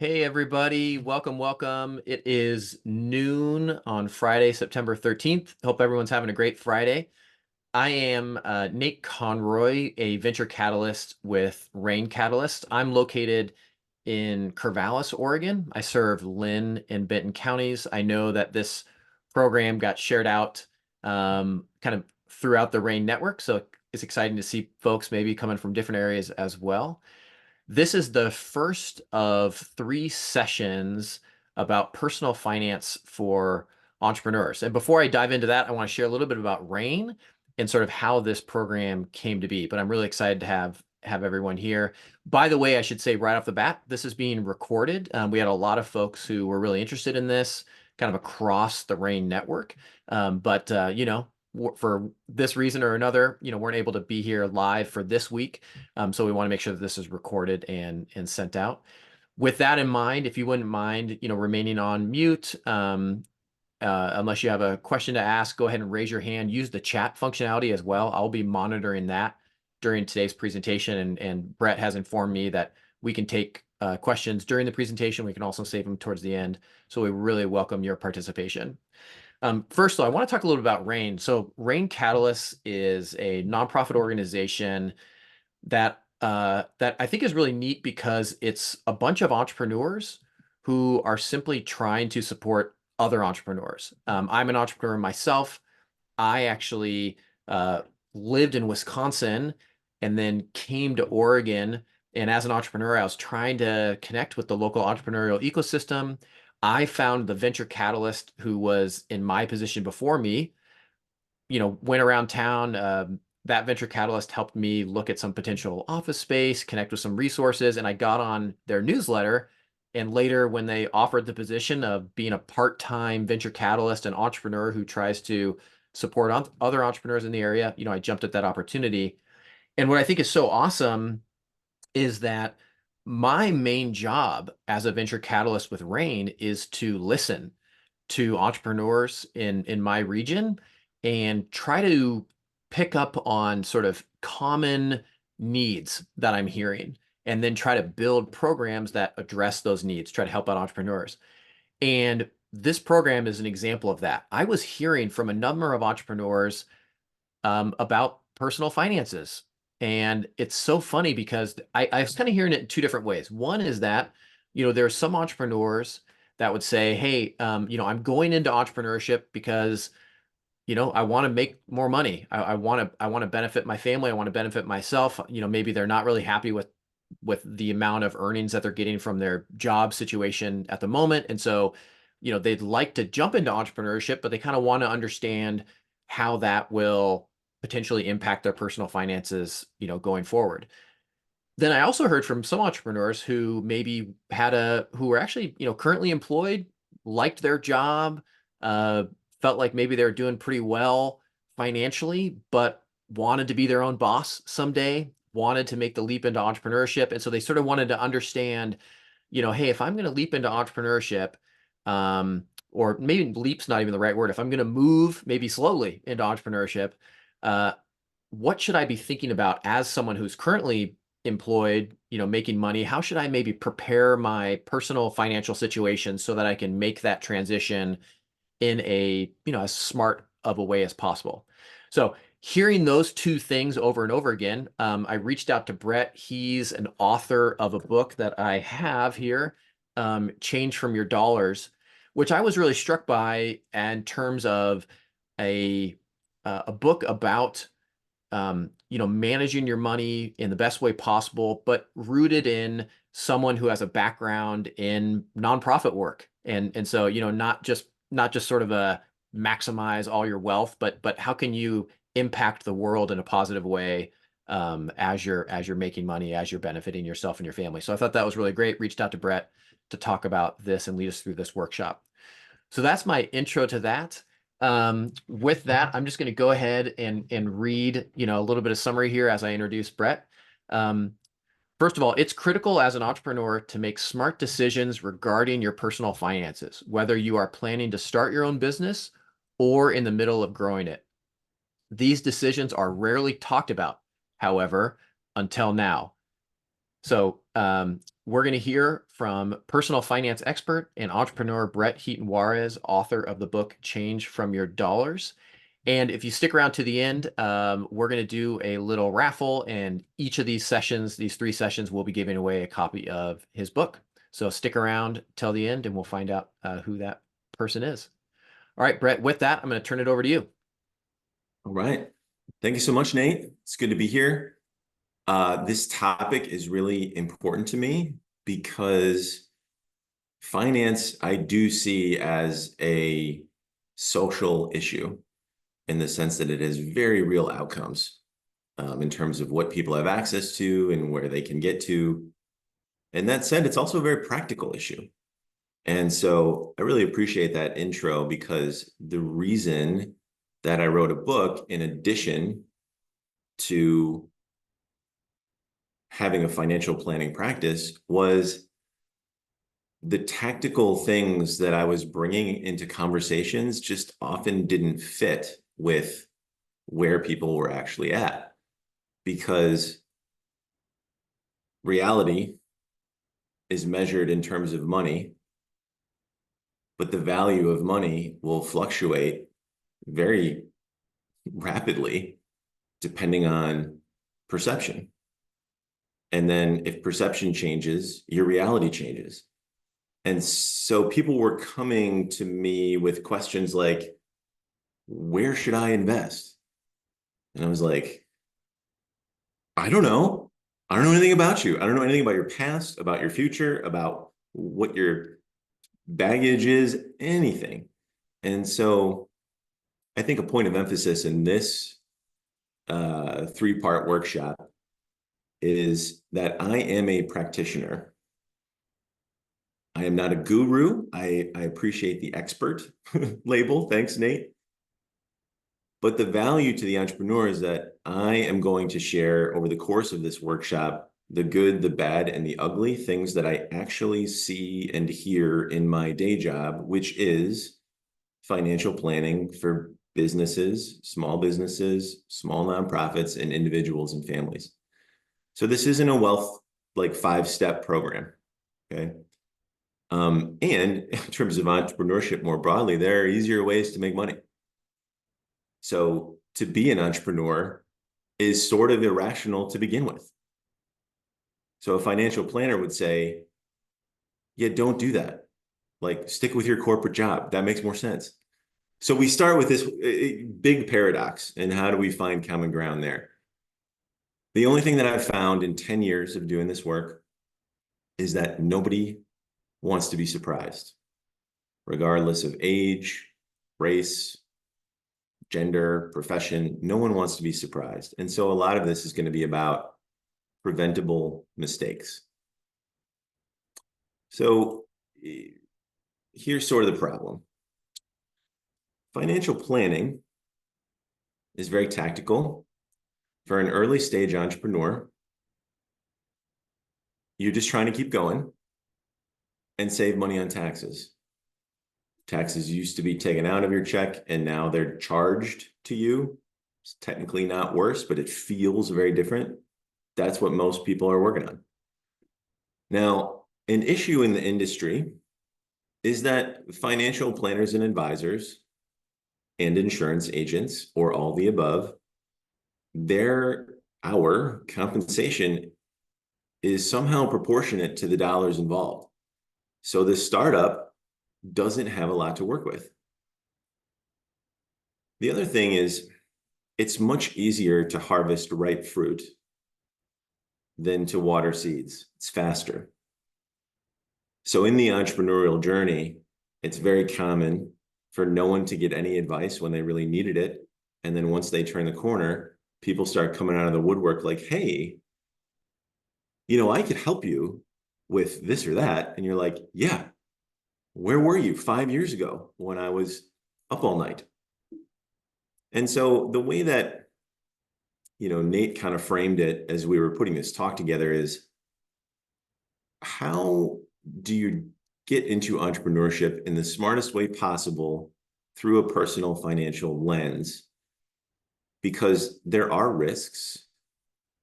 Hey everybody, welcome, welcome. It is noon on Friday, September 13th. Hope everyone's having a great Friday. I am Nate Conroy, a venture catalyst with Rain Catalyst. I'm located in Corvallis, Oregon. I serve Lynn and Benton counties. I know that this program got shared out kind of throughout the Rain network, so it's exciting to see folks maybe coming from different areas as well. This is the first of three sessions about personal finance for entrepreneurs. And before I dive into that, I want to share a little bit about RAIN and sort of how this program came to be. But I'm really excited to have everyone here. By the way, I should say right off the bat, this is being recorded. We had a lot of folks who were really interested in this, kind of across the RAIN network. But for this reason or another, weren't able to be here live for this week. So we want to make sure that this is recorded and sent out. With that in mind, if you wouldn't mind, remaining on mute, unless you have a question to ask, go ahead and raise your hand. Use the chat functionality as well. I'll be monitoring that during today's presentation, and Brett has informed me that we can take questions during the presentation. We can also save them towards the end. So we really welcome your participation. First, though, I want to talk a little about RAIN. So RAIN Catalyst is a nonprofit organization that I think is really neat because it's a bunch of entrepreneurs who are simply trying to support other entrepreneurs. I'm an entrepreneur myself. I actually lived in Wisconsin and then came to Oregon. And as an entrepreneur, I was trying to connect with the local entrepreneurial ecosystem. I found the venture catalyst who was in my position before me, went around town. That venture catalyst helped me look at some potential office space, connect with some resources, and I got on their newsletter. And later, when they offered the position of being a part-time venture catalyst and entrepreneur who tries to support other entrepreneurs in the area, I jumped at that opportunity. And what I think is so awesome is that my main job as a venture catalyst with Rain is to listen to entrepreneurs in my region and try to pick up on sort of common needs that I'm hearing, and then try to build programs that address those needs, try to help out entrepreneurs. And this program is an example of that. I was hearing from a number of entrepreneurs about personal finances. And it's so funny because I was kind of hearing it in two different ways. One is that, there are some entrepreneurs that would say, hey, I'm going into entrepreneurship because, I want to make more money. I want to benefit my family. I want to benefit myself. Maybe they're not really happy with the amount of earnings that they're getting from their job situation at the moment. And so, they'd like to jump into entrepreneurship, but they kind of want to understand how that will potentially impact their personal finances, going forward. Then I also heard from some entrepreneurs who maybe who were actually, currently employed, liked their job, uh, felt like maybe they were doing pretty well financially, but wanted to be their own boss someday, wanted to make the leap into entrepreneurship. And so they sort of wanted to understand, hey, if I'm going to leap into entrepreneurship, or maybe leap's not even the right word, if I'm going to move maybe slowly into entrepreneurship, uh, what should I be thinking about as someone who's currently employed, making money? How should I maybe prepare my personal financial situation so that I can make that transition in as smart of a way as possible? So hearing those two things over and over again, I reached out to Brett. He's an author of a book that I have here, Change from Your Dollars, which I was really struck by in terms of a book about managing your money in the best way possible, but rooted in someone who has a background in nonprofit work. And so, not just sort of a maximize all your wealth, but how can you impact the world in a positive way, as you're making money, as you're benefiting yourself and your family. So I thought that was really great. Reached out to Brett to talk about this and lead us through this workshop. So that's my intro to that. With that, I'm just going to go ahead and read, a little bit of summary here as I introduce Brett. Um, First of all, it's critical as an entrepreneur to make smart decisions regarding your personal finances, whether you are planning to start your own business or in the middle of growing it. These decisions are rarely talked about, however, until now. So We're going to hear from personal finance expert and entrepreneur Brett Heaton Juarez, author of the book Change from Your Dollars. And if you stick around to the end, we're going to do a little raffle, and each of these sessions, these 3 sessions, we'll be giving away a copy of his book. So stick around till the end and we'll find out who that person is. All right, Brett, with that, I'm going to turn it over to you. All right. Thank you so much, Nate. It's good to be here. This topic is really important to me because finance, I do see as a social issue in the sense that it has very real outcomes in terms of what people have access to and where they can get to. And that said, it's also a very practical issue. And so I really appreciate that intro because the reason that I wrote a book, in addition to having a financial planning practice, was the tactical things that I was bringing into conversations just often didn't fit with where people were actually at, because reality is measured in terms of money, but the value of money will fluctuate very rapidly depending on perception. And then if perception changes, your reality changes. And so people were coming to me with questions like, where should I invest? And I was like, I don't know. I don't know anything about you. I don't know anything about your past, about your future, about what your baggage is, anything. And so I think a point of emphasis in this 3-part workshop is that I am a practitioner. I am not a guru. I appreciate the expert label. Thanks, Nate. But the value to the entrepreneur is that I am going to share over the course of this workshop the good, the bad, and the ugly things that I actually see and hear in my day job, which is financial planning for businesses, small nonprofits, and individuals and families. So this isn't a wealth like 5-step program, okay? And in terms of entrepreneurship more broadly, there are easier ways to make money. So to be an entrepreneur is sort of irrational to begin with. So a financial planner would say, yeah, don't do that. Like, stick with your corporate job. That makes more sense. So we start with this big paradox, and how do we find common ground there? The only thing that I've found in 10 years of doing this work is that nobody wants to be surprised, regardless of age, race, gender, profession. No one wants to be surprised. And so a lot of this is going to be about preventable mistakes. So here's sort of the problem. Financial planning is very tactical. For an early stage entrepreneur, you're just trying to keep going and save money on taxes. Taxes used to be taken out of your check, and now they're charged to you. It's technically not worse, but it feels very different. That's what most people are working on. Now, an issue in the industry is that financial planners and advisors and insurance agents, or all the above, our compensation is somehow proportionate to the dollars involved. So the startup doesn't have a lot to work with. The other thing is, it's much easier to harvest ripe fruit than to water seeds. It's faster. So in the entrepreneurial journey, it's very common for no one to get any advice when they really needed it. And then once they turn the corner, people start coming out of the woodwork like, hey, I could help you with this or that. And you're like, yeah, where were you 5 years ago when I was up all night? And so the way that, Nate kind of framed it as we were putting this talk together is, how do you get into entrepreneurship in the smartest way possible through a personal financial lens? Because there are risks.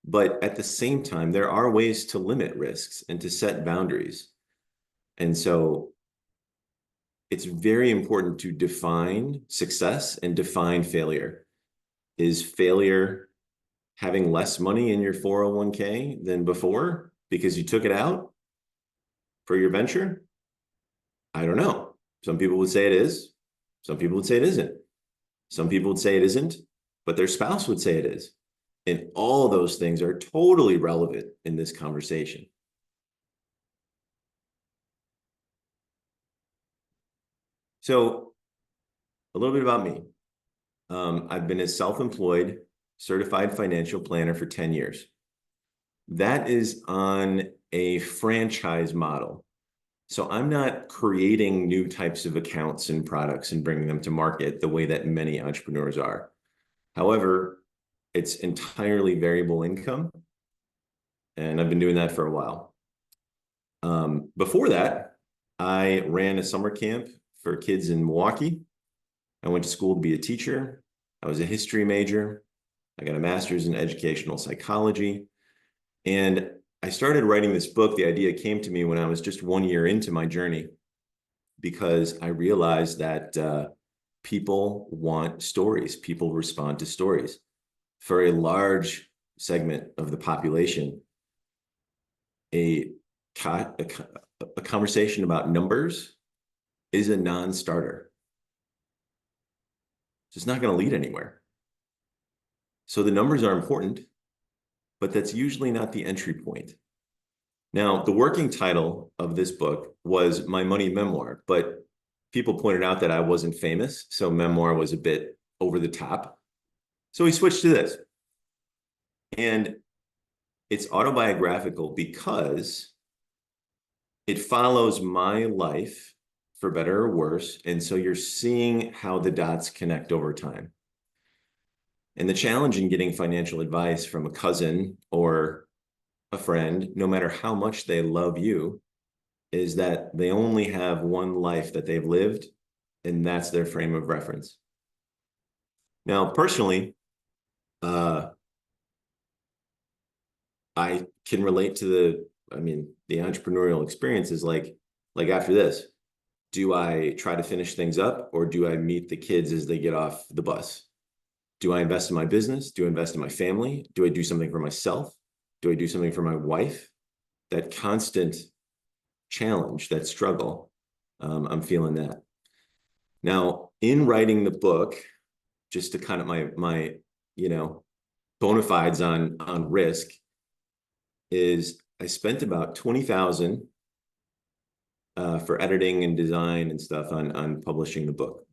But at the same time, there are ways to limit risks and to set boundaries. And so it's very important to define success and define failure. Is failure having less money in your 401k than before because you took it out for your venture? I don't know. Some people would say it is. Some people would say it isn't. Some people would say it isn't, but their spouse would say it is. And all those things are totally relevant in this conversation. So a little bit about me. I've been a self-employed certified financial planner for 10 years. That is on a franchise model. So I'm not creating new types of accounts and products and bringing them to market the way that many entrepreneurs are. However, it's entirely variable income, and I've been doing that for a while. Before that, I ran a summer camp for kids in Milwaukee. I went to school to be a teacher. I was a history major. I got a master's in educational psychology. And I started writing this book. The idea came to me when I was just 1 year into my journey, because I realized that people want stories. People respond to stories. For a large segment of the population, a conversation about numbers is a non-starter. It's not going to lead anywhere. So the numbers are important, but that's usually not the entry point. Now, the working title of this book was My Money Memoir, but people pointed out that I wasn't famous, so memoir was a bit over the top. So we switched to this. And it's autobiographical because it follows my life, for better or worse. And so you're seeing how the dots connect over time. And the challenge in getting financial advice from a cousin or a friend, no matter how much they love you, is that they only have one life that they've lived, and that's their frame of reference. Now, personally, I can relate to the entrepreneurial experience is like after this, do I try to finish things up, or do I meet the kids as they get off the bus? Do I invest in my business? Do I invest in my family? Do I do something for myself? Do I do something for my wife? That constant challenge, that struggle, I'm feeling that. Now, in writing the book, just to kind of my bona fides on risk, is I spent about 20,000 for editing and design and stuff on publishing the book.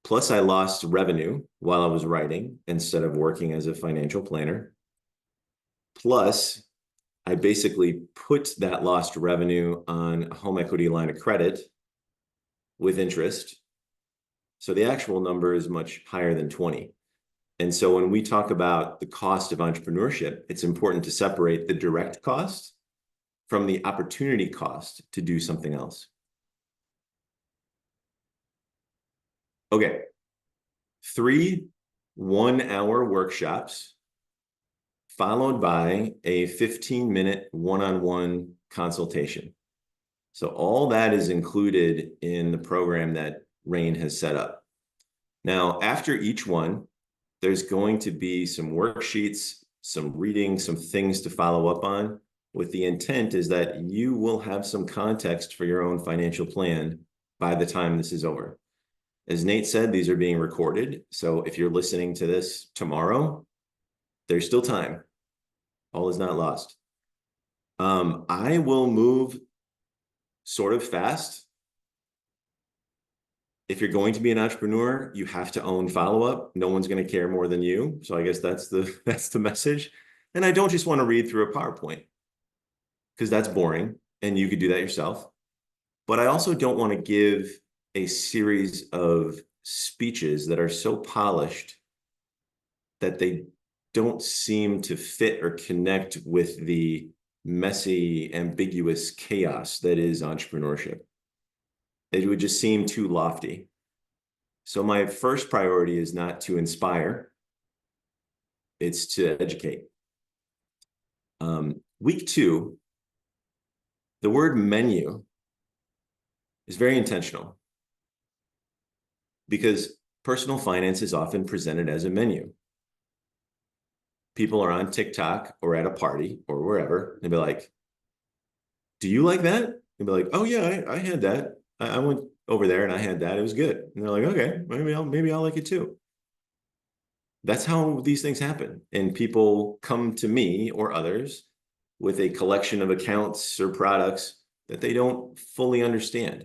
Plus, I lost revenue while I was writing instead of working as a financial planner. Plus, I basically put that lost revenue on a home equity line of credit with interest. So the actual number is much higher than 20. And so when we talk about the cost of entrepreneurship, it's important to separate the direct cost from the opportunity cost to do something else. Okay. 3 1-hour workshops followed by a 15-minute one-on-one consultation. So all that is included in the program that Rain has set up. Now, after each one, there's going to be some worksheets, some reading, some things to follow up on, with the intent is that you will have some context for your own financial plan by the time this is over. As Nate said, these are being recorded. So if you're listening to this tomorrow, there's still time. All is not lost. I will move sort of fast. If you're going to be an entrepreneur, you have to own follow-up. No one's going to care more than you. So I guess that's the message. And I don't just want to read through a PowerPoint, because that's boring and you could do that yourself. But I also don't want to give a series of speeches that are so polished that they don't seem to fit or connect with the messy, ambiguous chaos that is entrepreneurship. It would just seem too lofty. So my first priority is not to inspire, it's to educate. Week 2, the word menu is very intentional because personal finance is often presented as a menu. People are on TikTok or at a party or wherever, and be like, do you like that? And be like, oh yeah, I had that. I went over there and I had that. It was good. And they're like, okay, maybe I'll like it too. That's how these things happen. And people come to me or others with a collection of accounts or products that they don't fully understand.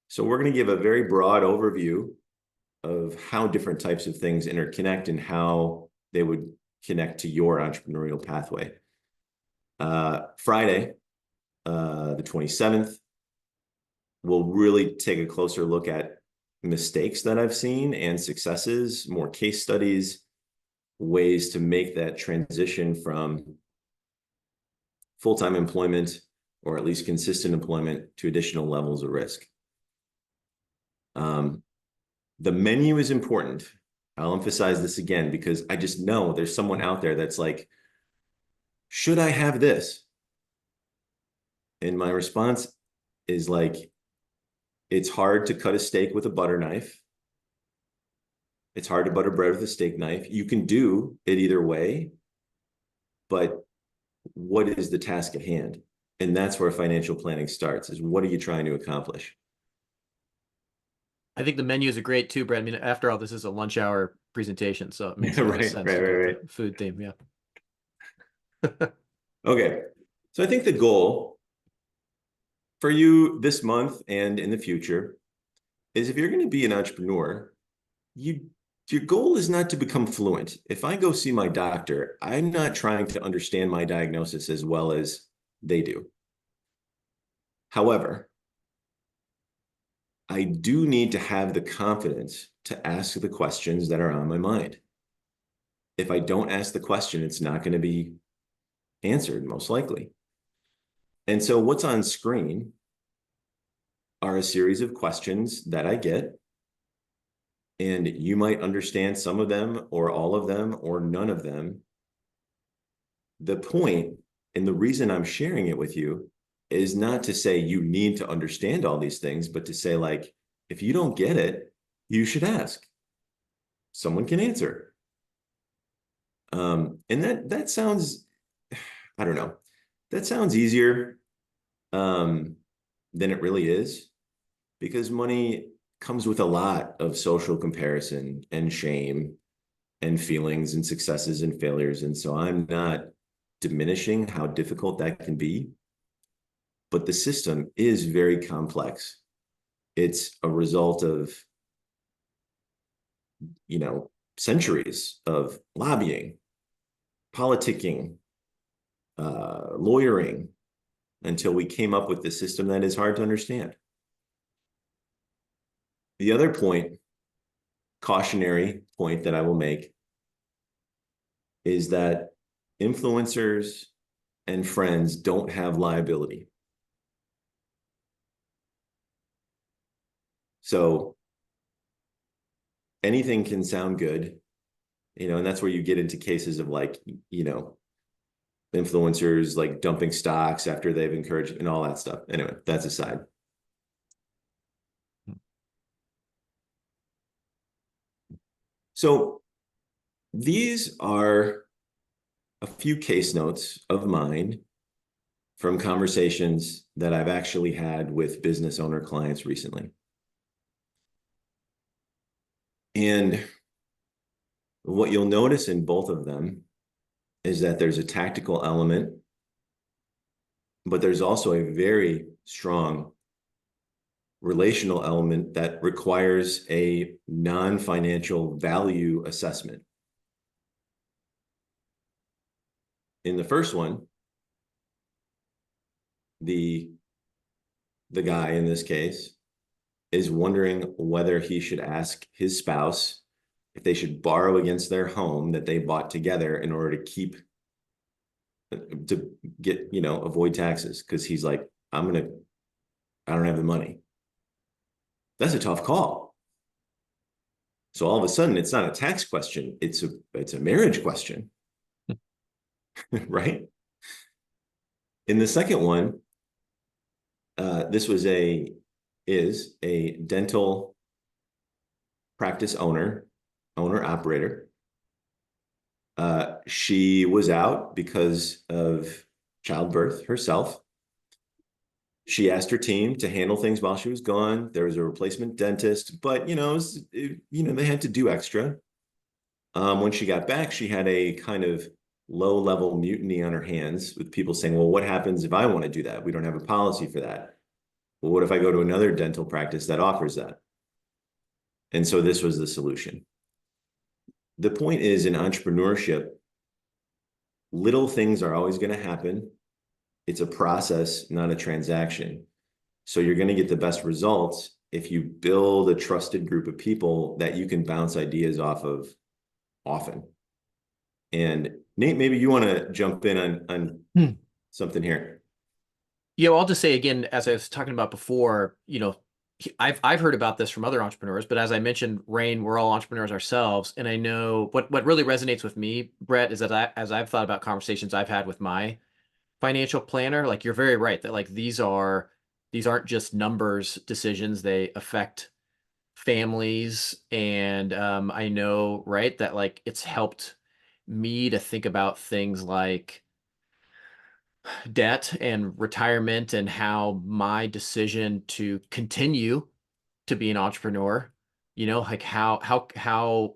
So we're going to give a very broad overview of how different types of things interconnect and how they would connect to your entrepreneurial pathway. Friday, the 27th, we'll really take a closer look at mistakes that I've seen and successes, more case studies, ways to make that transition from full-time employment or at least consistent employment to additional levels of risk. The menu is important. I'll emphasize this again because I just know there's someone out there that's like, should I have this? And my response is like, it's hard to cut a steak with a butter knife. It's hard to butter bread with a steak knife. You can do it either way, but what is the task at hand? And that's where financial planning starts, is what are you trying to accomplish? I think the menus are great too, Brett. I mean, after all, this is a lunch hour presentation, so it makes a lot of Right, sense right, to get right, the food theme. Yeah. right. Okay. So I think the goal for you this month and in the future is, if you're going to be an entrepreneur, your goal is not to become fluent. If I go see my doctor, I'm not trying to understand my diagnosis as well as they do. However, I do need to have the confidence to ask the questions that are on my mind. If I don't ask the question, it's not going to be answered, most likely. And so what's on screen are a series of questions that I get, and you might understand some of them or all of them or none of them. The point and the reason I'm sharing it with you is not to say you need to understand all these things, but to say, like, if you don't get it, you should ask. Someone can answer. And that sounds, I don't know, that sounds easier than it really is, because money comes with a lot of social comparison and shame and feelings and successes and failures. And so I'm not diminishing how difficult that can be, but the system is very complex. It's a result of, centuries of lobbying, politicking, lawyering, until we came up with the system that is hard to understand. The other point, cautionary point that I will make, is that influencers and friends don't have liability. So anything can sound good, and that's where you get into cases of, like, influencers like dumping stocks after they've encouraged and all that stuff. Anyway, that's aside. So these are a few case notes of mine from conversations that I've actually had with business owner clients recently. And what you'll notice in both of them is that there's a tactical element, but there's also a very strong relational element that requires a non-financial value assessment. In the first one, the guy in this case is wondering whether he should ask his spouse if they should borrow against their home that they bought together in order to get, avoid taxes. Because he's like, I don't have the money. That's a tough call. So all of a sudden, it's not a tax question. It's a marriage question, right? In the second one, this was is a dental practice owner operator. She was out because of childbirth herself. She asked her team to handle things while she was gone. There was a replacement dentist, but they had to do extra. When she got back, she had a kind of low-level mutiny on her hands with people saying, well, what happens if I want to do that? We don't have a policy for that. Well, what if I go to another dental practice that offers that? And so this was the solution. The point is, in entrepreneurship, little things are always going to happen. It's a process, not a transaction. So you're going to get the best results if you build a trusted group of people that you can bounce ideas off of often. And Nate, maybe you want to jump in on something here. Yeah, well, I'll just say again, as I was talking about before, I've heard about this from other entrepreneurs, but as I mentioned, Rain, we're all entrepreneurs ourselves, and I know what really resonates with me, Brett, is that as I've thought about conversations I've had with my financial planner, like you're very right that like these aren't just numbers decisions, they affect families, and I know, right, that like it's helped me to think about things like debt and retirement and how my decision to continue to be an entrepreneur, like how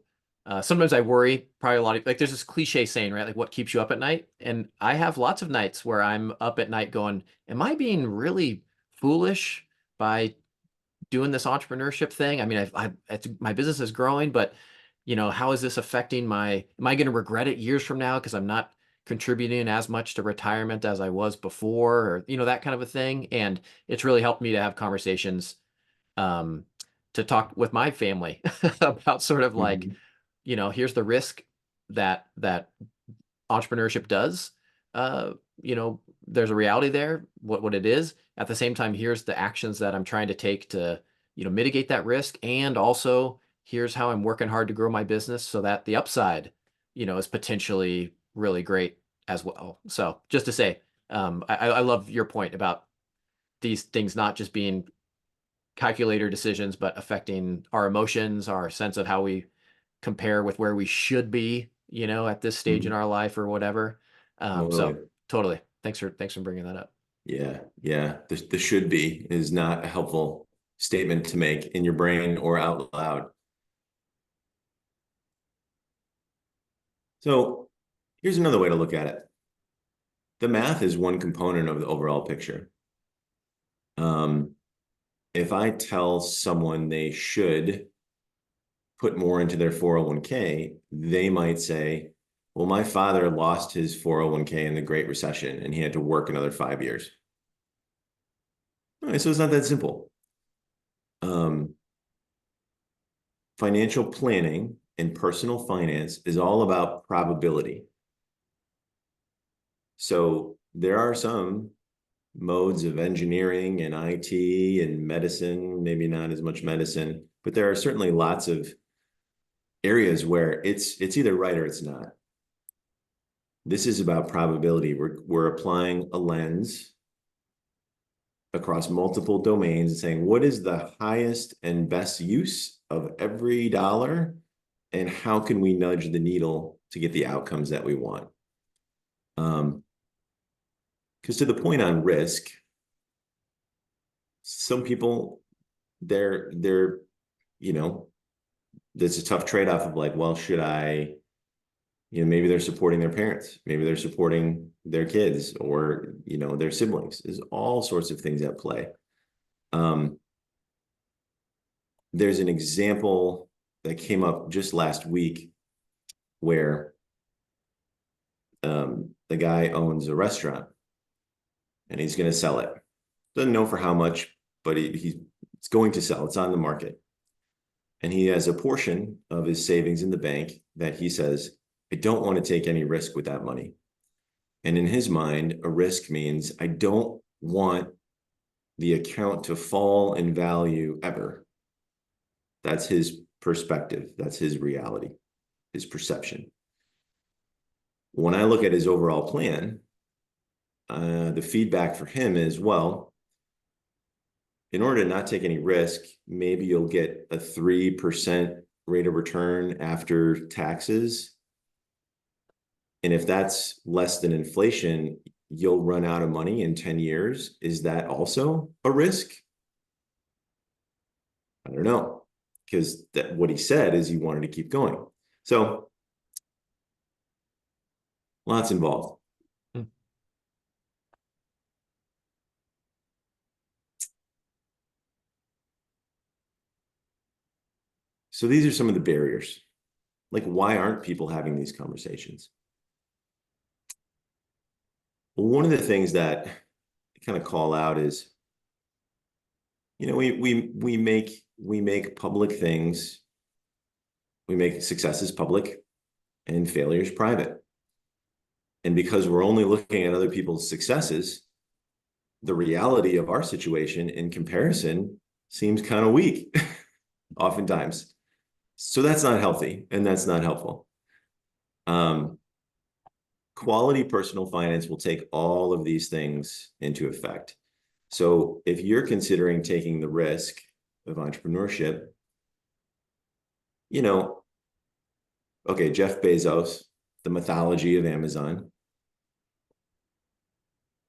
sometimes I worry, probably a lot of like there's this cliche saying, right? Like what keeps you up at night? And I have lots of nights where I'm up at night going, am I being really foolish by doing this entrepreneurship thing? I mean, my business is growing, but how is this affecting am I going to regret it years from now because I'm not contributing as much to retirement as I was before, or, that kind of a thing. And it's really helped me to have conversations, um, to talk with my family about sort of like, Mhm. here's the risk that entrepreneurship does. Uh, there's a reality there, what it is. At the same time, here's the actions that I'm trying to take to, mitigate that risk. And also here's how I'm working hard to grow my business so that the upside, is potentially really great as well. So just to say, I love your point about these things not just being calculator decisions, but affecting our emotions, our sense of how we compare with where we should be, at this stage in Mhm. our life or whatever. So Totally. totally. Thanks for bringing that up. Yeah, yeah. The should be is not a helpful statement to make in your brain or out loud. So here's another way to look at it. The math is one component of the overall picture. Um, if I tell someone they should put more into their 401k, they might say, well, my father lost his 401k in the Great Recession and he had to work another 5 years. All right, so it's not that simple. Um, Financial planning and personal finance is all about probability. So there are some modes of engineering and IT and medicine, maybe not as much medicine, but there are certainly lots of areas where it's either right or it's not. This is about probability. We're applying a lens across multiple domains and saying, what is the highest and best use of every dollar? And how can we nudge the needle to get the outcomes that we want? Because to the point on risk, some people, they're, you know, there's a tough trade-off of like, well, should I, maybe they're supporting their parents, maybe they're supporting their kids or, their siblings. There's all sorts of things at play. Um, there's an example that came up just last week where the guy owns a restaurant and he's going to sell it. Doesn't know for how much, but he's going to sell. It's on the market. And he has a portion of his savings in the bank that he says, I don't want to take any risk with that money. And in his mind, a risk means I don't want the account to fall in value ever. That's his perspective. That's his reality, his perception. When I look at his overall plan, the feedback for him is, well, in order to not take any risk, maybe you'll get a 3% rate of return after taxes. And if that's less than inflation, you'll run out of money in 10 years. Is that also a risk? I don't know, because what he said is he wanted to keep going. So lots involved. Hmm. So these are some of the barriers. Like, why aren't people having these conversations? Well, one of the things that I kind of call out is, we make public things, we make successes public and failures private. And because we're only looking at other people's successes, the reality of our situation in comparison seems kind of weak oftentimes. So that's not healthy and that's not helpful. Quality personal finance will take all of these things into effect. So if you're considering taking the risk of entrepreneurship, okay, Jeff Bezos, the mythology of Amazon,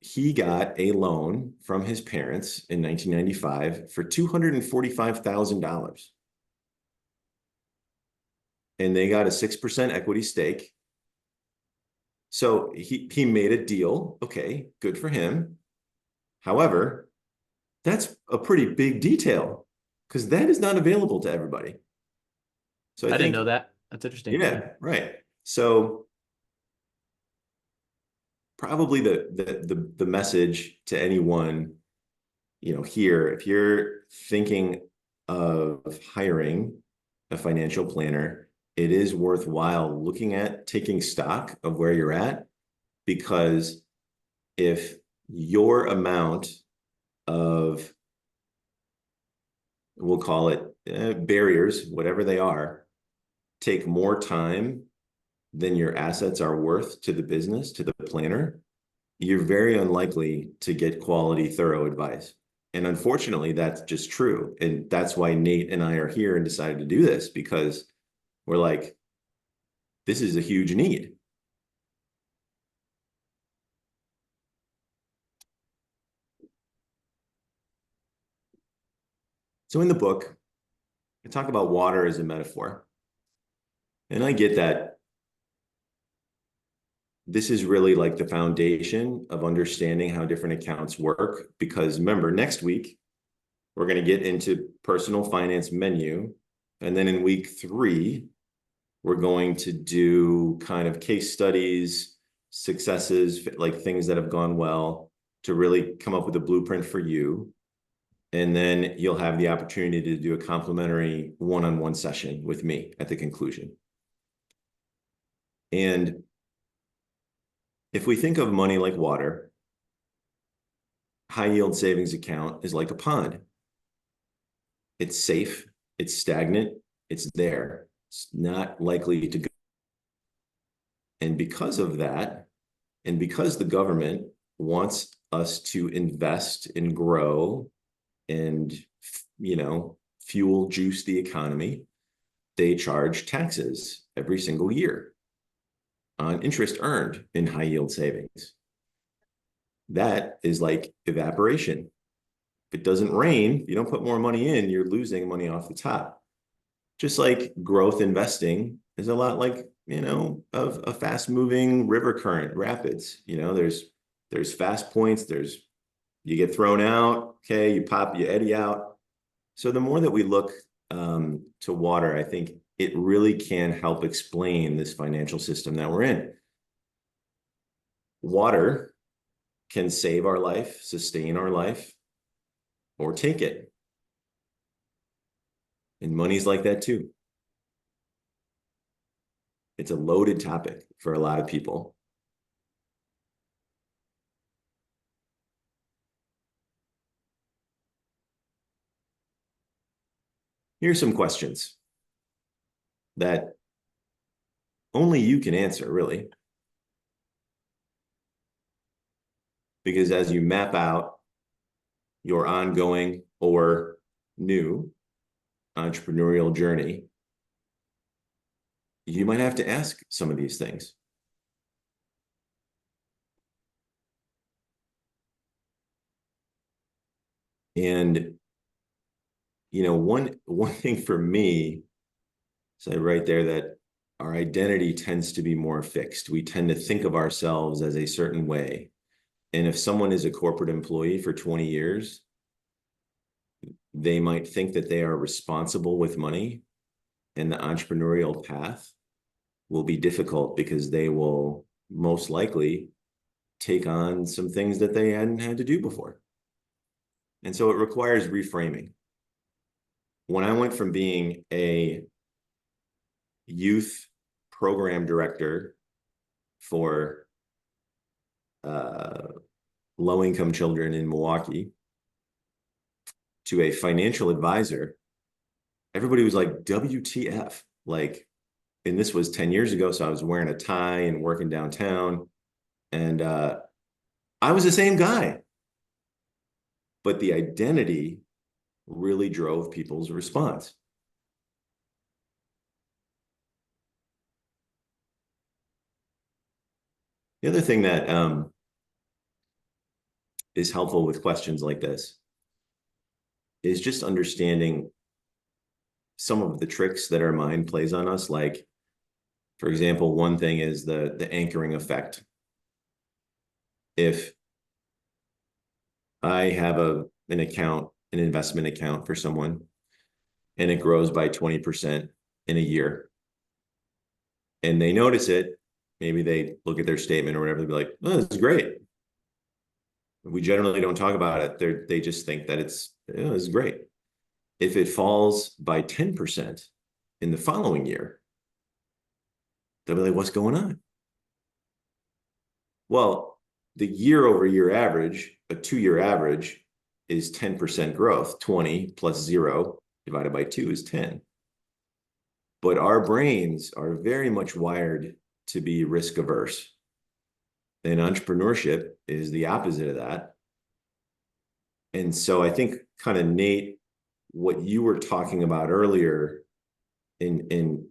he got a loan from his parents in 1995 for $245,000. And they got a 6% equity stake. So he made a deal. Okay, good for him. However, that's a pretty big detail because that is not available to everybody. So I I didn't know think, that. That's interesting. yeah, right. So probably the message to anyone, here, if you're thinking of hiring a financial planner, it is worthwhile looking at taking stock of where you're at, because if your amount of, we'll call it barriers, whatever they are, take more time than your assets are worth to the business, to the planner, you're very unlikely to get quality, thorough advice. And unfortunately, that's just true. And that's why Nate and I are here and decided to do this, because we're like, this is a huge need. So in the book, I talk about water as a metaphor. And I get that this is really like the foundation of understanding how different accounts work. Because remember, next week, we're going to get into personal finance menu. And then in week 3, we're going to do kind of case studies, successes, like things that have gone well, to really come up with a blueprint for you. And then you'll have the opportunity to do a complimentary one-on-one session with me at the conclusion. And if we think of money like water, high yield savings account is like a pond. It's safe, it's stagnant, it's there. It's not likely to go. And because of that, and because the government wants us to invest and grow and, fuel juice the economy, they charge taxes every single year on interest earned in high yield savings. That is like evaporation. If it doesn't rain, you don't put more money in, you're losing money off the top. Just like growth investing is a lot like, of a fast moving river current, rapids. There's fast points, you get thrown out, okay, you pop, you eddy out. So the more that we look to water, I think it really can help explain this financial system that we're in. Water can save our life, sustain our life, or take it. And money's like that too. It's a loaded topic for a lot of people. Here's some questions that only you can answer, really. Because as you map out your ongoing or new entrepreneurial journey, you might have to ask some of these things. And, you know, one thing for me, so I write there that our identity tends to be more fixed. We tend to think of ourselves as a certain way. And if someone is a corporate employee for 20 years, they might think that they are responsible with money, and the entrepreneurial path will be difficult because they will most likely take on some things that they hadn't had to do before. And so it requires reframing. When I went from being a youth program director for low-income children in Milwaukee to a financial advisor, everybody was like, WTF? Like, and this was 10 years ago, so I was wearing a tie and working downtown. And I was the same guy. But the identity really drove people's response. The other thing that is helpful with questions like this is just understanding some of the tricks that our mind plays on us. Like, for example, one thing is the anchoring effect. If I have an investment account for someone, and it grows by 20% in a year, and they notice it, maybe they look at their statement or whatever, they'll be like, oh, this is great. We generally don't talk about it. They just think that it's great. If it falls by 10% in the following year, they'll be like, what's going on? Well, the year-over-year average, a 2-year average, is 10% growth. 20 plus 0 divided by 2 is 10. But our brains are very much wired to be risk averse. And entrepreneurship is the opposite of that. And so I think kind of, Nate, what you were talking about earlier in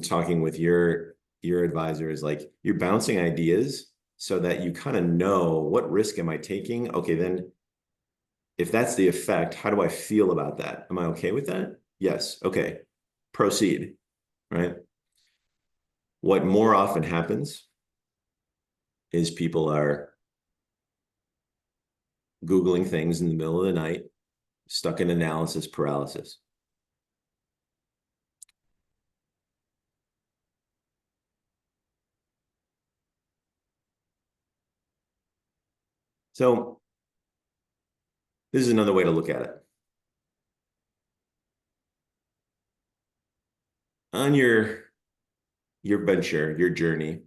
talking with your advisor is like, you're bouncing ideas so that you kind of know, what risk am I taking? Okay, then if that's the effect, how do I feel about that? Am I okay with that? Yes. Okay. Proceed. Right. What more often happens is people are Googling things in the middle of the night, stuck in analysis paralysis. So this is another way to look at it. On your venture, your journey,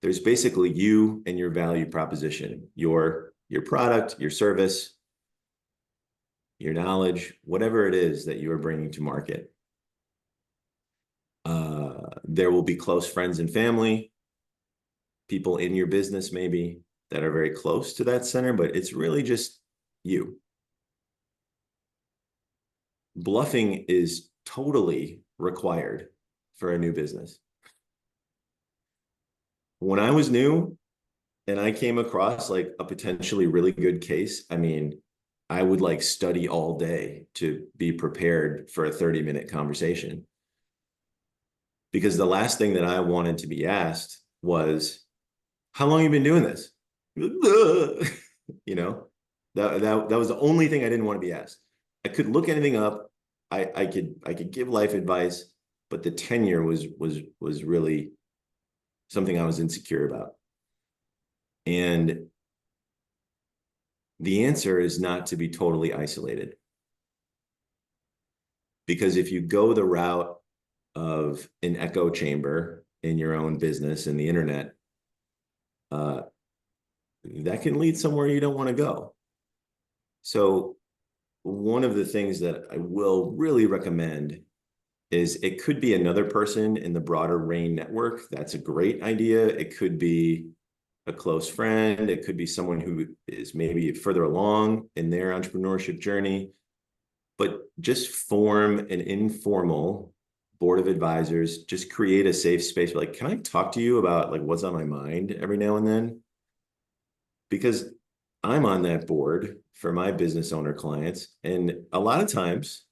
there's basically you and your value proposition, your product, your service, your knowledge, whatever it is that you are bringing to market. There will be close friends and family, people in your business maybe that are very close to that center, but it's really just you. Bluffing is totally required for a new business. When I was new and I came across like a potentially really good case, I mean, I would like study all day to be prepared for a 30-minute conversation. Because the last thing that I wanted to be asked was, how long have you been doing this? You know, that was the only thing I didn't want to be asked. I could look anything up. I could give life advice, but the tenure was really something I was insecure about. And the answer is not to be totally isolated. Because if you go the route of an echo chamber in your own business and the internet, that can lead somewhere you don't want to go. So one of the things that I will really recommend is, it could be another person in the broader RAIN network. That's a great idea. It could be a close friend. It could be someone who is maybe further along in their entrepreneurship journey. But just form an informal board of advisors. Just create a safe space. Like, can I talk to you about like what's on my mind every now and then? Because I'm on that board for my business owner clients, and a lot of times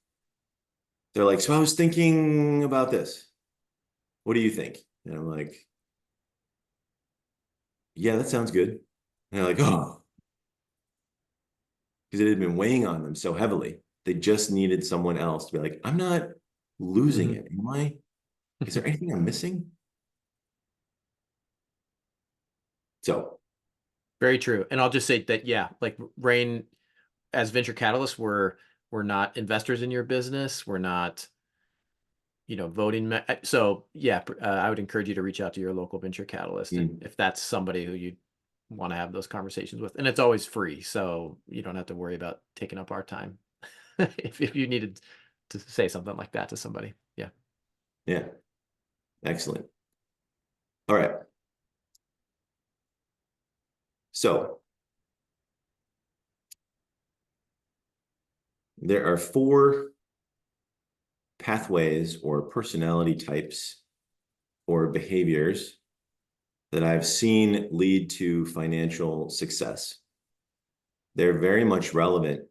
they're like, "So I was thinking about this. What do you think?" And I'm like, "Yeah, that sounds good." And they're like, "Oh," because it had been weighing on them so heavily. They just needed someone else to be like, "I'm not losing Mhm. it, am I? Is there anything I'm missing?" So, Very true. And I'll just say that, yeah, like Rain, as venture catalysts, we're not investors in your business. We're not, voting. So yeah, I would encourage you to reach out to your local venture catalyst mm, if that's somebody who you want to have those conversations with. And it's always free, so you don't have to worry about taking up our time if you needed to say something like that to somebody. Yeah. yeah, excellent. All right. So there are four pathways or personality types or behaviors that I've seen lead to financial success. They're very much relevant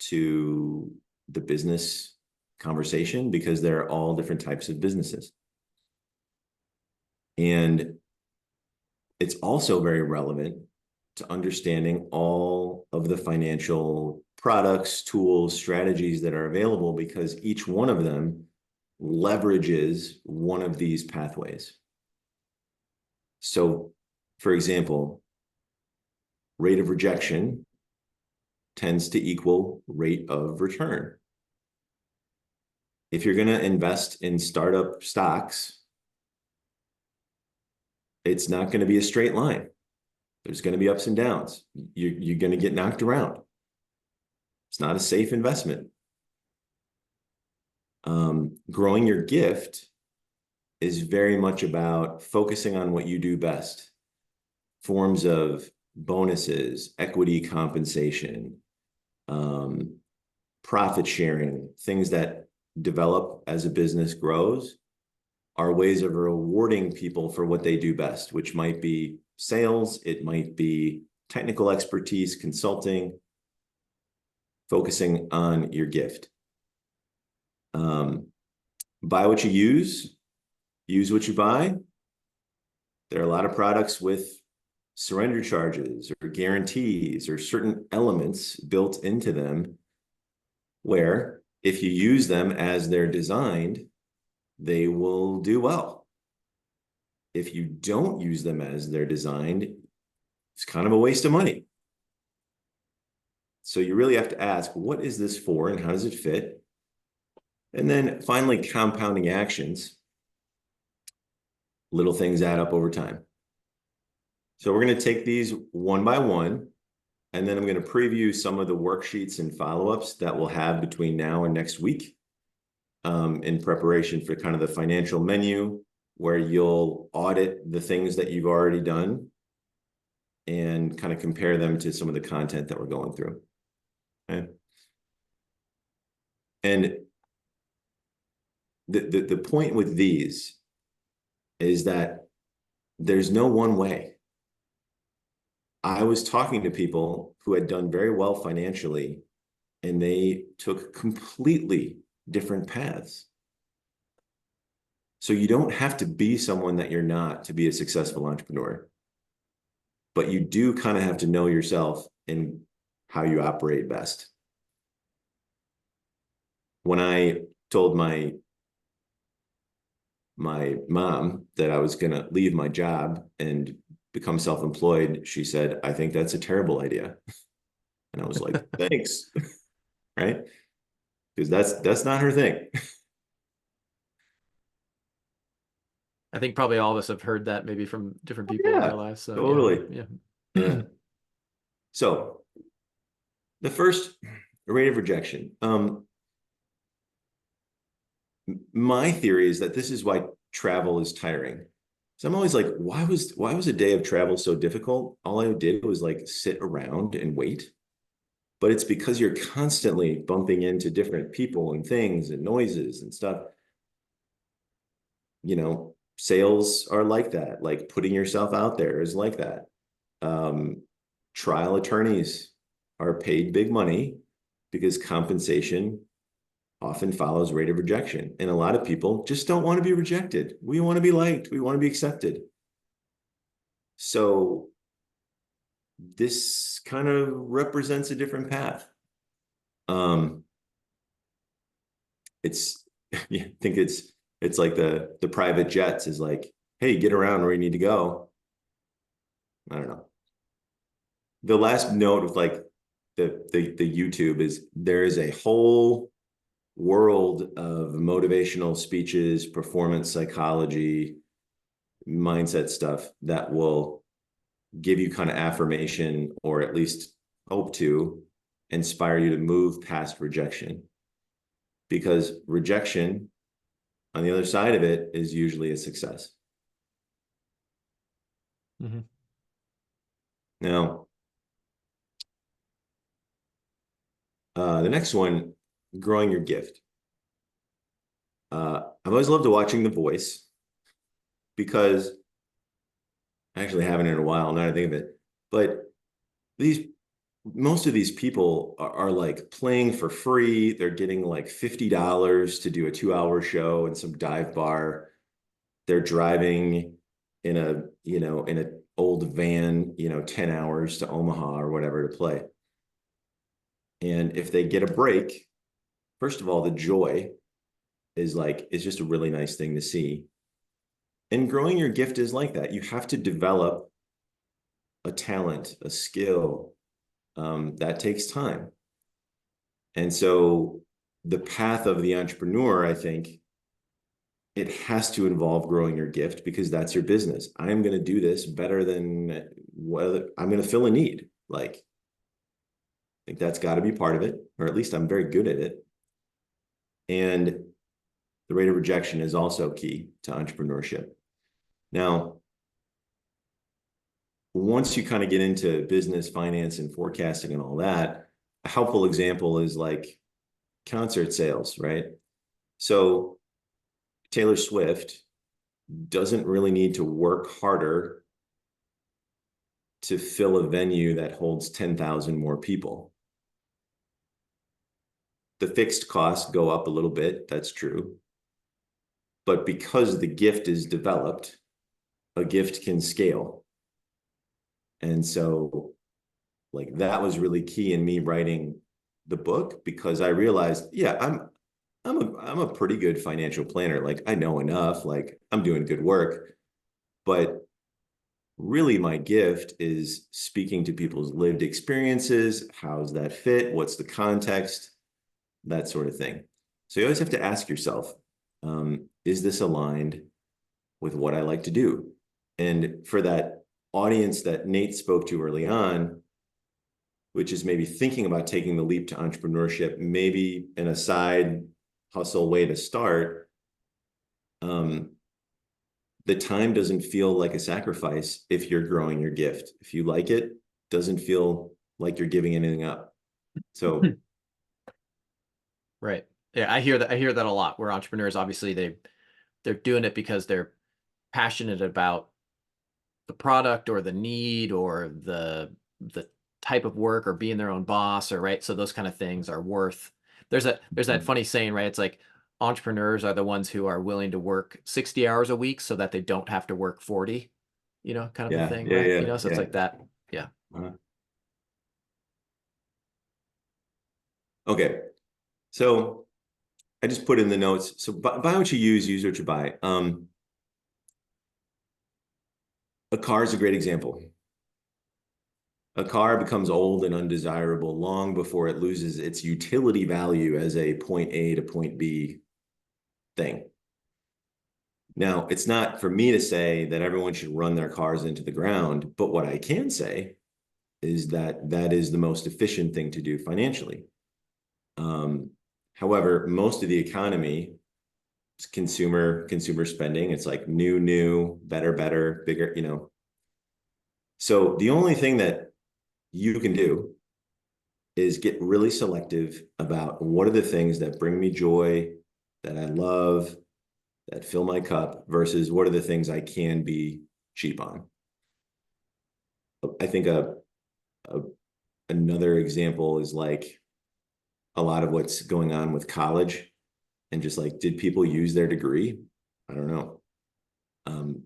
to the business conversation because they're all different types of businesses. And it's also very relevant to understanding all of the financial products, tools, strategies that are available because each one of them leverages one of these pathways. So, for example, rate of rejection tends to equal rate of return. If you're going to invest in startup stocks, it's not going to be a straight line. There's going to be ups and downs. You're going to get knocked around. It's not a safe investment. Growing your gift is very much about focusing on what you do best. Forms of bonuses, equity compensation, um, profit sharing, things that develop as a business grows are ways of rewarding people for what they do best, which might be sales, it might be technical expertise, consulting, focusing on your gift. Buy what you use what you buy. There are a lot of products with surrender charges or guarantees or certain elements built into them where if you use them as they're designed, they will do well. If you don't use them as they're designed, it's kind of a waste of money. So you really have to ask, what is this for and how does it fit? And then finally, compounding actions. Little things add up over time. So we're going to take these one by one, and then I'm going to preview some of the worksheets and follow-ups that we'll have between now and next week in preparation for kind of the financial menu, where you'll audit the things that you've already done and kind of compare them to some of the content that we're going through. Okay. And the point with these is that there's no one way. I was talking to people who had done very well financially, and they took completely different paths. So you don't have to be someone that you're not to be a successful entrepreneur, but you do kind of have to know yourself and how you operate best. When I told my mom that I was going to leave my job and become self-employed, she said, "I think that's a terrible idea." And I was like, "Thanks." Right? Because that's not her thing. I think probably all of us have heard that maybe from different people in our Yeah, lives. So yeah, totally. yeah. Yeah. So the first, rate of rejection. My theory is that this is why travel is tiring. So I'm always like, why was a day of travel so difficult? All I did was like sit around and wait. But it's because you're constantly bumping into different people and things and noises and stuff. Sales are like that. Like putting yourself out there is like that. Um, Trial attorneys are paid big money because compensation often follows rate of rejection. And a lot of people just don't want to be rejected. We want to be liked. We want to be accepted. So this kind of represents a different path. Um, it's I think it's like the private jets is like, hey, get around where you need to go. I don't know. The last note with like the YouTube is there is a whole world of motivational speeches, performance psychology, mindset stuff that will give you kind of affirmation or at least hope to inspire you to move past rejection. Because rejection on the other side of it is usually a success. Mm-hmm. Now, the next one, growing your gift. I've always loved watching The Voice because I actually haven't in a while, now that I think of it. But these most of these people are like playing for free. They're getting like $50 to do a 2-hour show in some dive bar. They're driving in a old van, 10 hours to Omaha or whatever to play. And if they get a break, first of all, the joy is just a really nice thing to see. And growing your gift is like that. You have to develop a talent, a skill, that takes time. And so the path of the entrepreneur, I think, it has to involve growing your gift because that's your business. I'm going to do this better than what I'm going to fill a need. Like, I think that's got to be part of it, or at least I'm very good at it. And the rate of rejection is also key to entrepreneurship. Now, once you kind of get into business, finance, and forecasting and all that, a helpful example is like concert sales, right? So Taylor Swift doesn't really need to work harder to fill a venue that holds 10,000 more people. The fixed costs go up a little bit, that's true. But because the gift is developed, a gift can scale. And so like that was really key in me writing the book because I realized, yeah, I'm a pretty good financial planner. Like I know enough, like I'm doing good work, but really my gift is speaking to people's lived experiences. How's that fit? What's the context? That sort of thing. So you always have to ask yourself, is this aligned with what I like to do? And for that audience that Nate spoke to early on, which is maybe thinking about taking the leap to entrepreneurship, maybe in a side hustle way to start, the time doesn't feel like a sacrifice if you're growing your gift. If you like it, doesn't feel like you're giving anything up. So Right. Yeah, I hear that. I hear that a lot. Where entrepreneurs, obviously, they're doing it because they're passionate about the product or the need or the type of work or being their own boss or right. So those kind of things are worth. There's that funny saying, right? It's like entrepreneurs are the ones who are willing to work 60 hours a week so that they don't have to work 40, kind of a yeah, thing, yeah, right? yeah, So it's yeah. like that. Yeah. Okay. So I just put in the notes. So buy what you use what you buy. A car is a great example. A car becomes old and undesirable long before it loses its utility value as a point A to point B thing. Now, it's not for me to say that everyone should run their cars into the ground, but what I can say is that that is the most efficient thing to do financially. Um, However, most of the economy consumer spending. It's like new, better, bigger, So the only thing that you can do is get really selective about what are the things that bring me joy, that I love, that fill my cup, versus what are the things I can be cheap on. I think a another example is like a lot of what's going on with college, and just like, did people use their degree? I don't know. Um,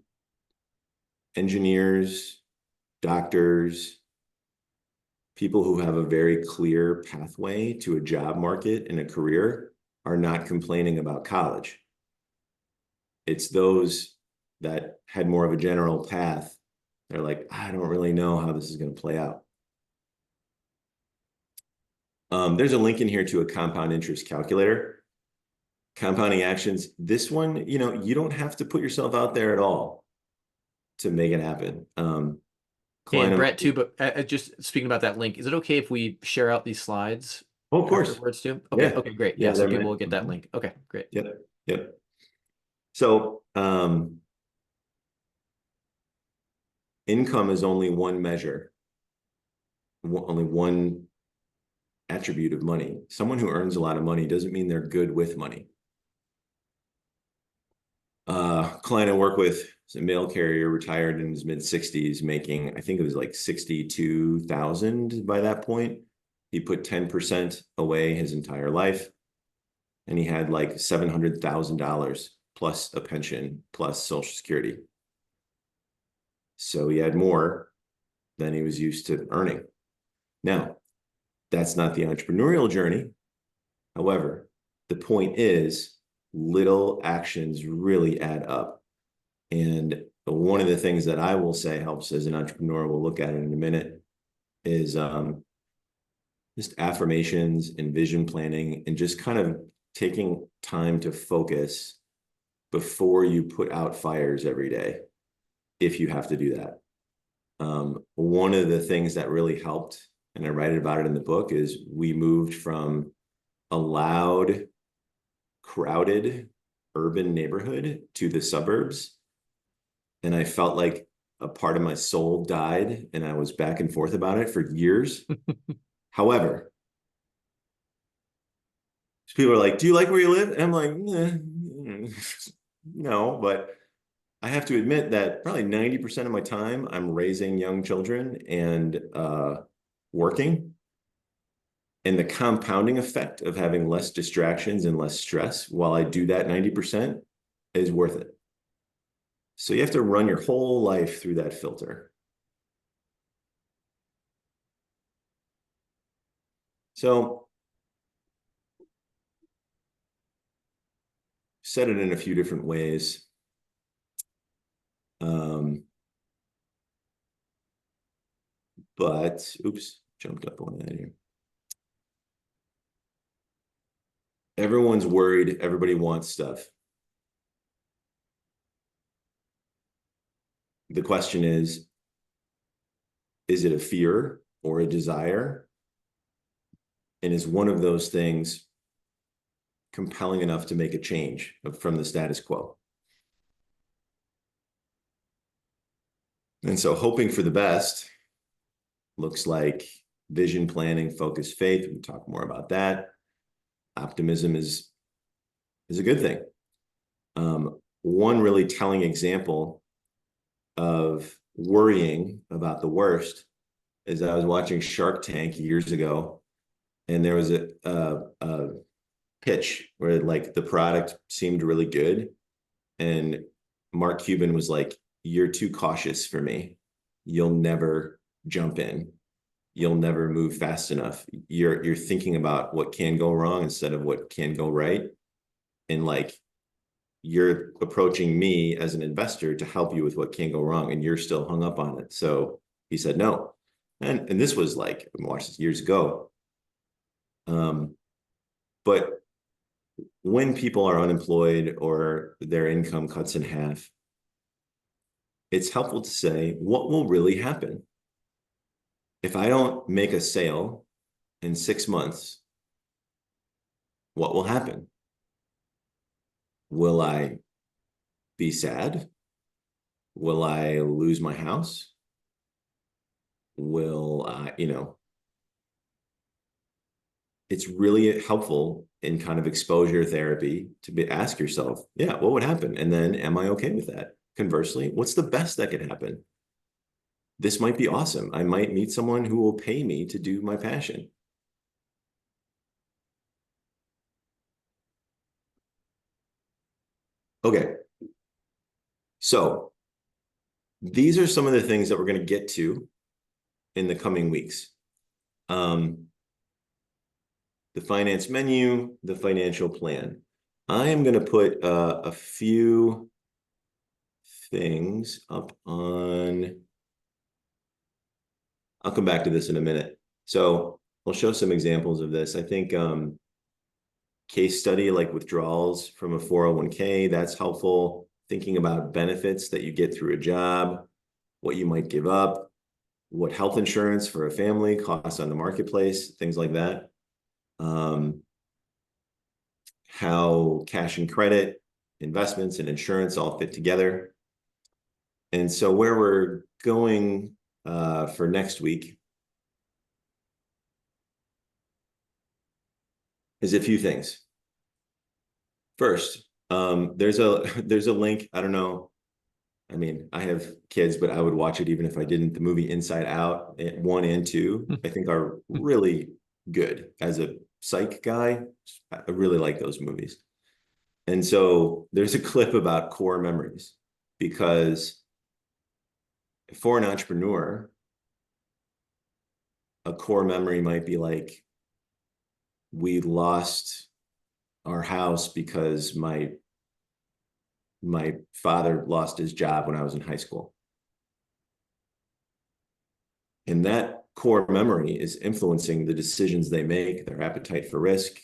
Engineers, doctors, people who have a very clear pathway to a job market and a career are not complaining about college. It's those that had more of a general path. They're like, I don't really know how this is going to play out. There's a link in here to a compound interest calculator. Compounding actions. This one, you don't have to put yourself out there at all to make it happen. Hey, and Klein, Brett too, but just speaking about that link, is it okay if we share out these slides oh, of course. afterwards too? Okay, Yeah. okay, great. Yeah, Yeah, so they're people will meant. get that link. Okay, great. Yep. Yep. So, income is only one measure, only one attribute of money. Someone who earns a lot of money doesn't mean they're good with money. Client I work with is a mail carrier, retired in his mid-60s, making, I think it was like 62,000 by that point. He put 10% away his entire life, and he had like $700,000 plus a pension plus Social Security. So he had more than he was used to earning. Now, that's not the entrepreneurial journey. However, the point is, little actions really add up. And one of the things that I will say helps as an entrepreneur, we'll look at it in a minute, is just affirmations and vision planning, and just kind of taking time to focus before you put out fires every day, if you have to do that. One of the things that really helped, and I write about it in the book, is we moved from a loud, crowded urban neighborhood to the suburbs. And I felt like a part of my soul died, and I was back and forth about it for years. However, people are like, do you like where you live? And I'm like, no, but I have to admit that probably 90% of my time I'm raising young children and working. And the compounding effect of having less distractions and less stress while I do that 90% is worth it. So you have to run your whole life through that filter. So said it in a few different ways. But oops, jumped up on that here. Everyone's worried. Everybody wants stuff. The question is it a fear or a desire? And is one of those things compelling enough to make a change from the status quo? And so hoping for the best looks like vision planning, focused faith. We can talk more about that. Optimism is a good thing. One really telling example of worrying about the worst is I was watching Shark Tank years ago, and there was a pitch where like the product seemed really good, and Mark Cuban was like, "You're too cautious for me. You'll never jump in. You'll never move fast enough. You're thinking about what can go wrong instead of what can go right, and like you're approaching me as an investor to help you with what can go wrong, and you're still hung up on it." So he said no. And this was like, I watched this years ago. But when people are unemployed or their income cuts in half, it's helpful to say, what will really happen? If I don't make a sale in 6 months, what will happen? Will I be sad? Will I lose my house? Will I, it's really helpful in kind of exposure therapy to ask yourself, yeah, what would happen? And then am I okay with that? Conversely, what's the best that could happen? This might be awesome. I might meet someone who will pay me to do my passion. Okay. So these are some of the things that we're going to get to in the coming weeks. The finance menu, the financial plan. I am going to put a few things up on. I'll come back to this in a minute. So I'll show some examples of this. I think case study like withdrawals from a 401k, that's helpful. Thinking about benefits that you get through a job, what you might give up, what health insurance for a family costs on the marketplace, things like that. How cash and credit, investments and insurance all fit together. And so where we're going for next week is a few things. First, there's a link. I don't know. I mean, I have kids, but I would watch it even if I didn't. The movie Inside Out 1 and 2, I think are really good. As a psych guy, I really like those movies. And so there's a clip about core memories, because for an entrepreneur, a core memory might be like, we lost our house because my father lost his job when I was in high school. And that core memory is influencing the decisions they make, their appetite for risk.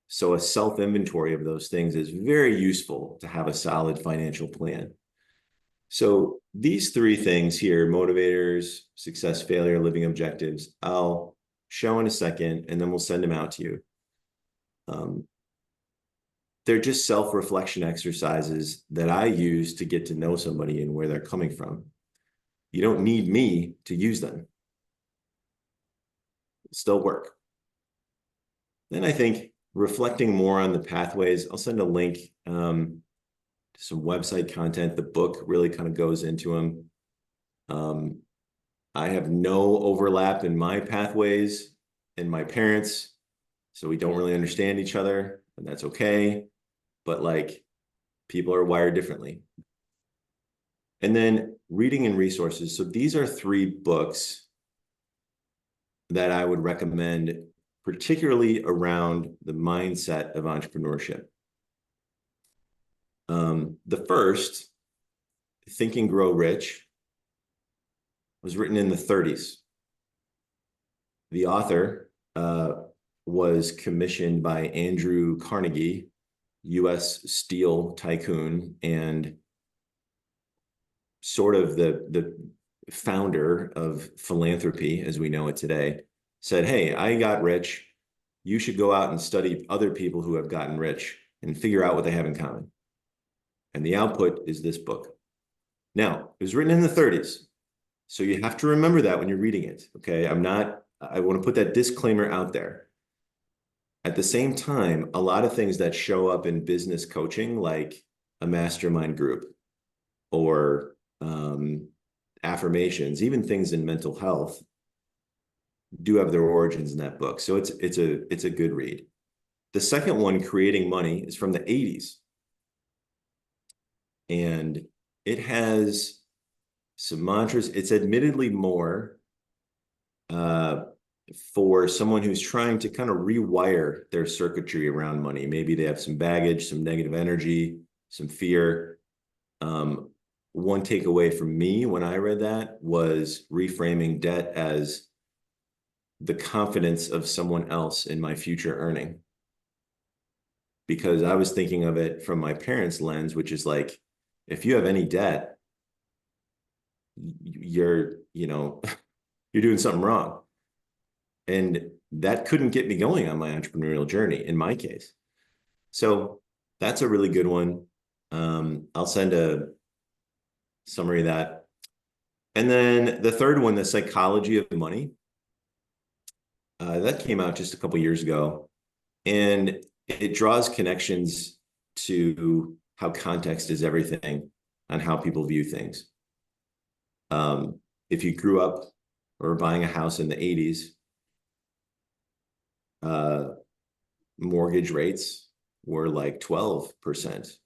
So a self-inventory of those things is very useful to have a solid financial plan. So these three things here, motivators, success, failure, living objectives, I'll show in a second, and then we'll send them out to you. They're just self-reflection exercises that I use to get to know somebody and where they're coming from. You don't need me to use them. It'll still work. Then I think reflecting more on the pathways, I'll send a link to some website content. The book really kind of goes into them. I have no overlap in my pathways and my parents, so we don't really understand each other, and that's okay. But like, people are wired differently. And then reading and resources. So these are 3 books that I would recommend, particularly around the mindset of entrepreneurship. The first, Think and Grow Rich, was written in the 30s. The author was commissioned by Andrew Carnegie, U.S. steel tycoon, and sort of the founder of philanthropy as we know it today, said, hey, I got rich. You should go out and study other people who have gotten rich and figure out what they have in common. And the output is this book. Now, it was written in the 30s. So you have to remember that when you're reading it, okay? I want to put that disclaimer out there. At the same time, a lot of things that show up in business coaching, like a mastermind group or affirmations, even things in mental health, do have their origins in that book. So it's a good read. The second one, Creating Money, is from the 80s. And it has some mantras. It's admittedly more for someone who's trying to kind of rewire their circuitry around money. Maybe they have some baggage, some negative energy, some fear. One takeaway from me when I read that was reframing debt as the confidence of someone else in my future earning. Because I was thinking of it from my parents' lens, which is like, if you have any debt, you're doing something wrong. And that couldn't get me going on my entrepreneurial journey in my case. So that's a really good one. I'll send a summary of that. And then the third one, the psychology of money, that came out just a couple years ago, and it draws connections to how context is everything on how people view things. If you grew up or buying a house in the 80s, uh, mortgage rates were like 12%.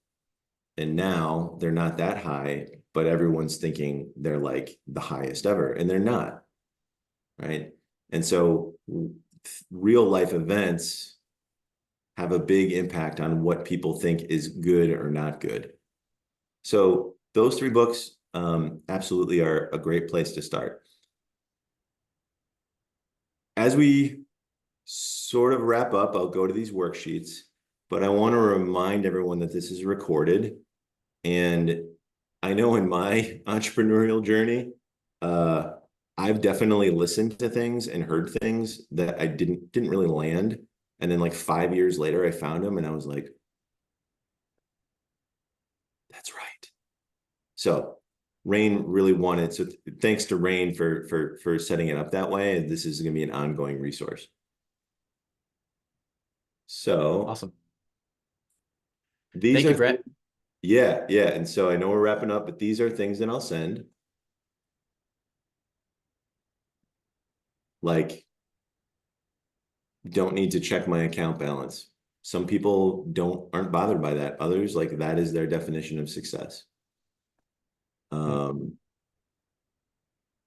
And now they're not that high, but everyone's thinking they're like the highest ever, and they're not, right? And so real life events have a big impact on what people think is good or not good. So those three books absolutely are a great place to start. As we sort of wrap up, I'll go to these worksheets, but I want to remind everyone that this is recorded. And I know in my entrepreneurial journey, uh, I've definitely listened to things and heard things that I didn't really land. And then like 5 years later, I found them and I was like, that's right. So Rain really wanted, so thanks to Rain for setting it up that way. This is going to be an ongoing resource. So Awesome. these Thank are you, Brett. yeah, yeah. And so I know we're wrapping up, but these are things that I'll send. Like, don't need to check my account balance. Some people aren't bothered by that. Others, like, that is their definition of success. Mm. Um,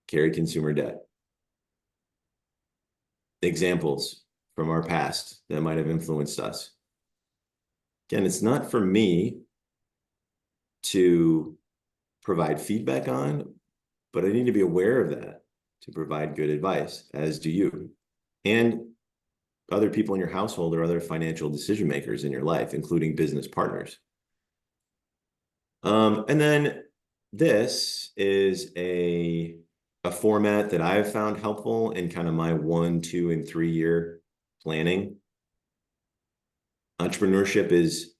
Carry consumer debt. Examples from our past that might have influenced us. Again, it's not for me to provide feedback on, but I need to be aware of that to provide good advice, as do you. And other people in your household or other financial decision makers in your life, including business partners. And then this is a format that I've found helpful in kind of my 1, 2, and 3 year planning. Entrepreneurship is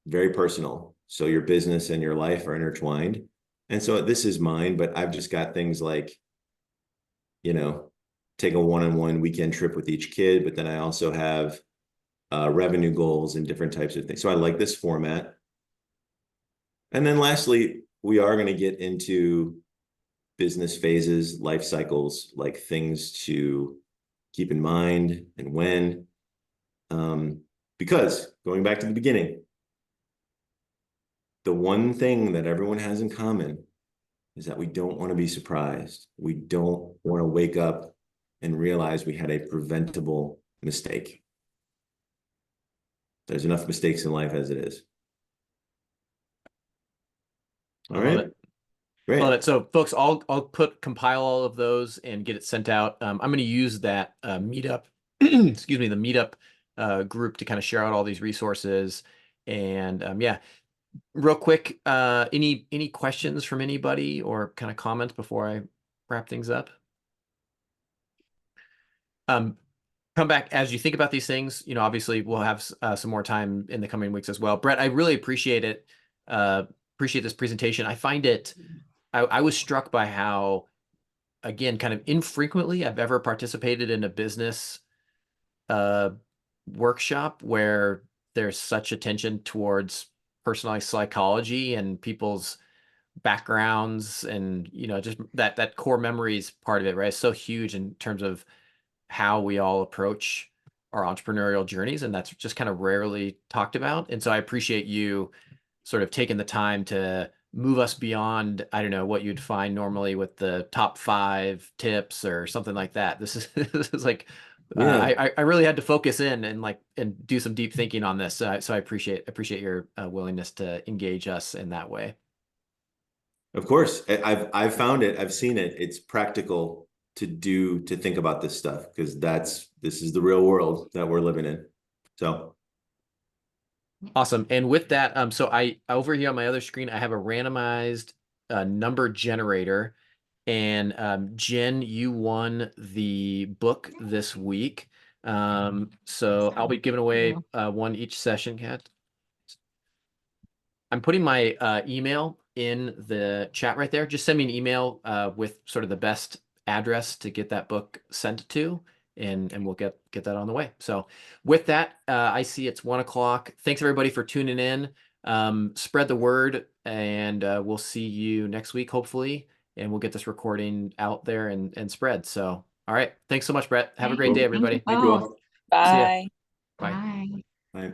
very personal. So your business and your life are intertwined. And so this is mine, but I've just got things like, you know, take a one-on-one weekend trip with each kid, but then I also have revenue goals and different types of things. So I like this format. And then lastly, we are going to get into business phases, life cycles, like things to keep in mind and when. Because going back to the beginning, the one thing that everyone has in common is that we don't want to be surprised. We don't want to wake up and realize we had a preventable mistake. There's enough mistakes in life as it is. I All love right, it. I love great. it. So, folks, I'll compile all of those and get it sent out. I'm going to use that meetup, excuse me, the meetup group to kind of share out all these resources. And yeah, real quick, any questions from anybody or kind of comments before I wrap things up? Um, Come back as you think about these things. Obviously we'll have some more time in the coming weeks as well. Brett, I really appreciate it. Appreciate this presentation. I find it. I was struck by how, again, kind of infrequently I've ever participated in a business uh, workshop where there's such attention towards personalized psychology and people's backgrounds, and just that core memories part of it, right? It's so huge in terms of how we all approach our entrepreneurial journeys, and that's just kind of rarely talked about. And so I appreciate you sort of taking the time to move us beyond, I don't know, what you'd find normally with the top 5 tips or something like that. This is this is like Yeah, I really had to focus in and do some deep thinking on this. So I appreciate your willingness to engage us in that way. of course. I've found it. I've seen it. It's practical to think about this stuff because this is the real world that we're living in. So Awesome. And with that, so I over here on my other screen, I have a randomized number generator. And Jen, you won the book this week. So I'll be giving away one each session, Kat. I'm putting my email in the chat right there. Just send me an email with sort of the best address to get that book sent to, and we'll get that on the way. So with that, I see it's 1 o'clock. Thanks everybody for tuning in. Spread the word, and we'll see you next week, hopefully, and we'll get this recording out there and spread. So, all right. Thanks so much, Brett. Have a Okay. great day, Cool. Thank you everybody. Thank you both. all. See ya. Bye. Bye. Bye. Bye.